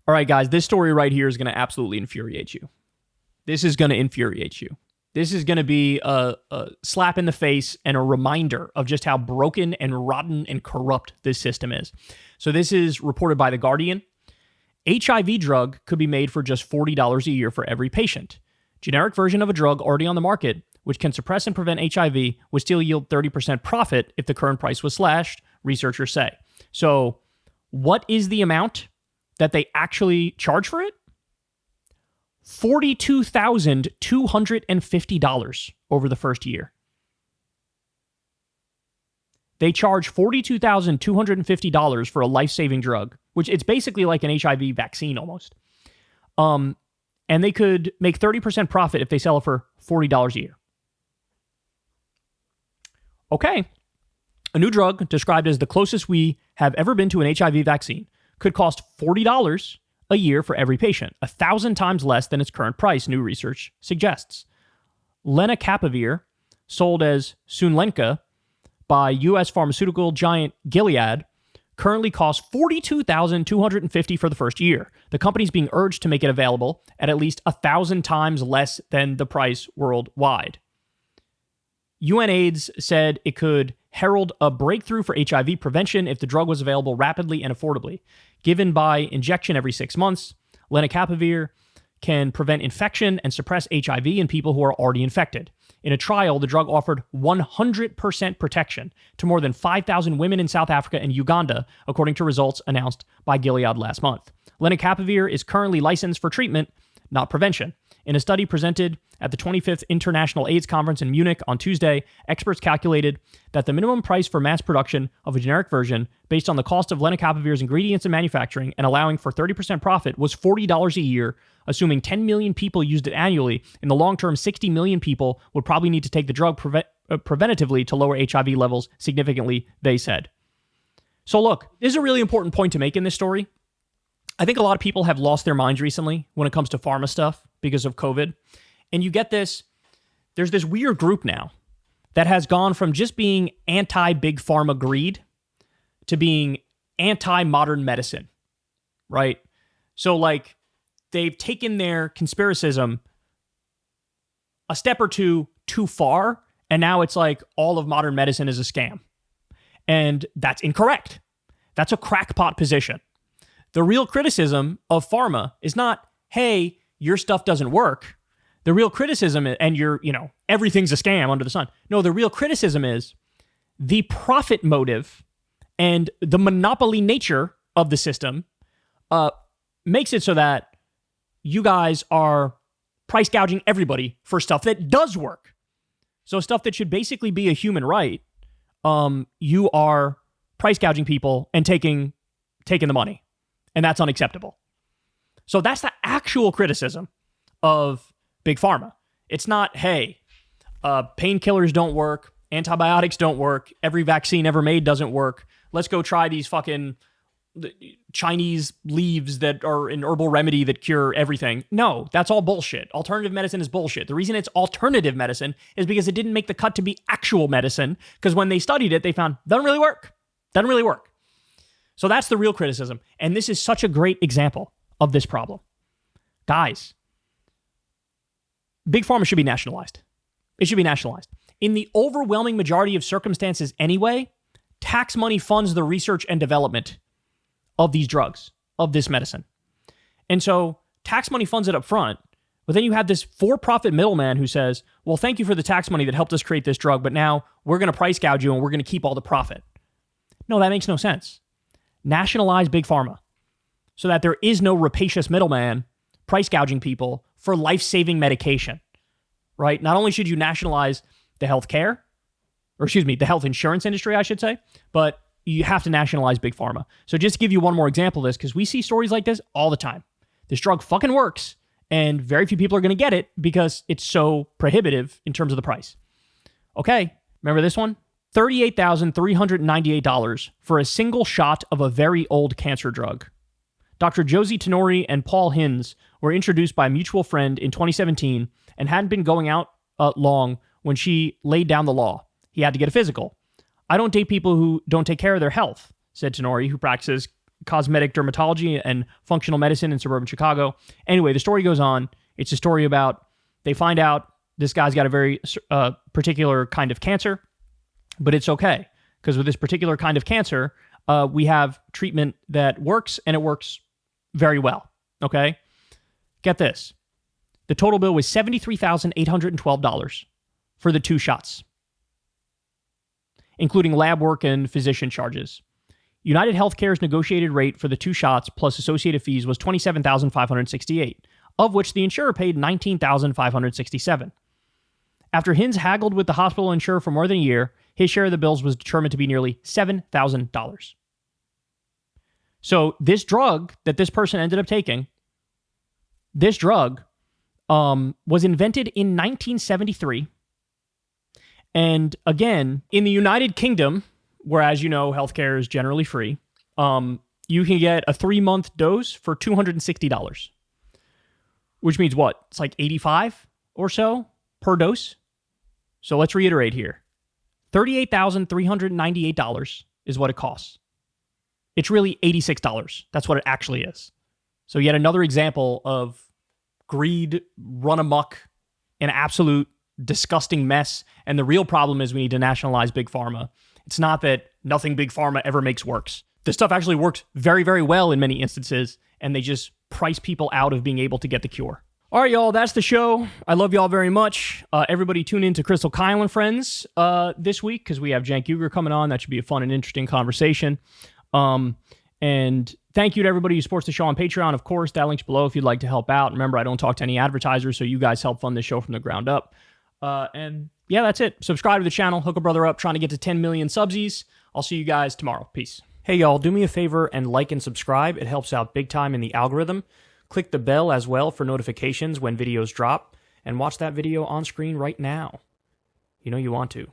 All right, guys, this story right here is going to absolutely infuriate you. This is going to infuriate you. This is going to be a slap in the face and a reminder of just how broken and rotten and corrupt this system is. So this is reported by The Guardian. HIV drug could be made for just $40 a year for every patient. Generic version of a drug already on the market, which can suppress and prevent HIV, would still yield 30% profit if the current price was slashed, researchers say. So what is the amount that they actually charge for it? $42,250 over the first year. They charge $42,250 for a life-saving drug, which it's basically like an HIV vaccine almost. And they could make 30% profit if they sell it for $40 a year. Okay. A new drug described as the closest we have ever been to an HIV vaccine could cost $40 a year for every patient, 1,000 times less than its current price, new research suggests. Lenacapavir, sold as Sunlenca by U.S. pharmaceutical giant Gilead, currently costs $42,250 for the first year. The company's being urged to make it available at least 1,000 times less than the price worldwide. UNAIDS said it could herald a breakthrough for HIV prevention if the drug was available rapidly and affordably. Given by injection every 6 months, lenacapavir can prevent infection and suppress HIV in people who are already infected. In a trial, the drug offered 100% protection to more than 5,000 women in South Africa and Uganda, according to results announced by Gilead last month. Lenacapavir is currently licensed for treatment, not prevention. In a study presented at the 25th International AIDS Conference in Munich on Tuesday, experts calculated that the minimum price for mass production of a generic version, based on the cost of lenacapavir's ingredients and manufacturing and allowing for 30% profit, was $40 a year, assuming 10 million people used it annually. In the long term, 60 million people would probably need to take the drug preventatively to lower HIV levels significantly, they said. So look, this is a really important point to make in this story. I think a lot of people have lost their minds recently when it comes to pharma stuff because of COVID. And you get this, there's this weird group now that has gone from just being anti-big pharma greed to being anti-modern medicine, right? So like they've taken their conspiracism a step or two too far, and now it's like all of modern medicine is a scam. And that's incorrect. That's a crackpot position. The real criticism of pharma is not, hey, your stuff doesn't work. The real criticism is, and everything's a scam under the sun. No, the real criticism is the profit motive and the monopoly nature of the system makes it so that you guys are price gouging everybody for stuff that does work. So stuff that should basically be a human right, you are price gouging people and taking the money. And that's unacceptable. So that's the actual criticism of Big Pharma. It's not, hey, painkillers don't work, antibiotics don't work, every vaccine ever made doesn't work. Let's go try these fucking Chinese leaves that are an herbal remedy that cure everything. No, that's all bullshit. Alternative medicine is bullshit. The reason it's alternative medicine is because it didn't make the cut to be actual medicine, because when they studied it, they found doesn't really work. Doesn't really work. So that's the real criticism. And this is such a great example of this problem. Guys, Big Pharma should be nationalized. It should be nationalized. In the overwhelming majority of circumstances anyway, tax money funds the research and development of these drugs, of this medicine. And so tax money funds it up front, but then you have this for-profit middleman who says, well, thank you for the tax money that helped us create this drug, but now we're going to price gouge you and we're going to keep all the profit. No, that makes no sense. Nationalize Big Pharma so that there is no rapacious middleman price gouging people for life-saving medication, right? Not only should you nationalize the health insurance industry, I should say, but you have to nationalize Big Pharma. So just to give you one more example of this, because we see stories like this all the time. This drug fucking works, and very few people are going to get it because it's so prohibitive in terms of the price. Okay, remember this one? $38,398 for a single shot of a very old cancer drug. Dr. Josie Tenori and Paul Hinz were introduced by a mutual friend in 2017 and hadn't been going out long when she laid down the law. He had to get a physical. I don't date people who don't take care of their health, said Tenori, who practices cosmetic dermatology and functional medicine in suburban Chicago. Anyway, the story goes on. It's a story about they find out this guy's got a very particular kind of cancer, but it's okay because with this particular kind of cancer, we have treatment that works, and it works very well. Okay? Get this. The total bill was $73,812 for the 2 shots, including lab work and physician charges. United Healthcare's negotiated rate for the 2 shots plus associated fees was $27,568, of which the insurer paid $19,567. After Hinz haggled with the hospital insurer for more than a year, his share of the bills was determined to be nearly $7,000. So this drug that this person ended up taking, this drug was invented in 1973. And again, in the United Kingdom, where, as you know, healthcare is generally free, you can get a 3-month dose for $260, which means what? It's like $85 or so per dose. So let's reiterate here. $38,398 is what it costs. It's really $86. That's what it actually is. So yet another example of greed run amok, an absolute disgusting mess. And the real problem is we need to nationalize Big Pharma. It's not that nothing Big Pharma ever makes works. This stuff actually works very, very well in many instances, and they just price people out of being able to get the cure. All right, y'all, that's the show. I love y'all very much. Everybody tune in to Crystal Kyle and Friends this week because we have Cenk Uygur coming on. That should be a fun and interesting conversation. And thank you to everybody who supports the show on Patreon. Of course, that link's below if you'd like to help out. Remember, I don't talk to any advertisers, so you guys help fund this show from the ground up. And yeah, that's it. Subscribe to the channel. Hook a brother up. Trying to get to 10 million subsies. I'll see you guys tomorrow. Peace. Hey, y'all, do me a favor and like and subscribe. It helps out big time in the algorithm. Click the bell as well for notifications when videos drop. And watch that video on screen right now. You know you want to.